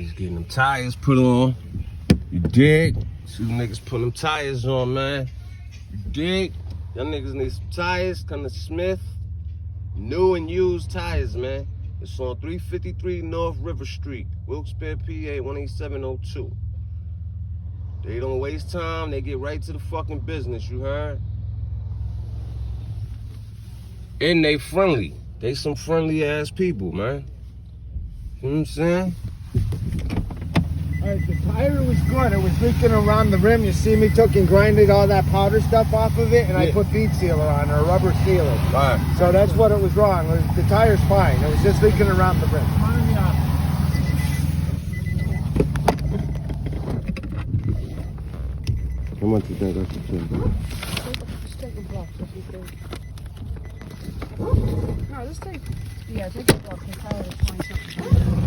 Niggas getting them tires put on. You dig? See them niggas put them tires on, man. You dig? Y'all niggas need some tires. Come to Smith. New and used tires, man. It's on 353 North River Street, Wilkes-Barre, PA, 18702. They don't waste time. They get right to the fucking business, you heard? And they friendly. They some friendly ass people, man. You know what I'm saying? Alright, the tire was good. It was leaking around the rim. You see me took and grinded all that powder stuff off of it, and I put feed sealer on, or rubber sealer. Right. So that's what it was wrong. The tire's fine. It was just leaking around the rim. Come on in the office. How much you think I should take? Just take a block, if you think. No, just take, yeah, take a block. The tire is 20 something.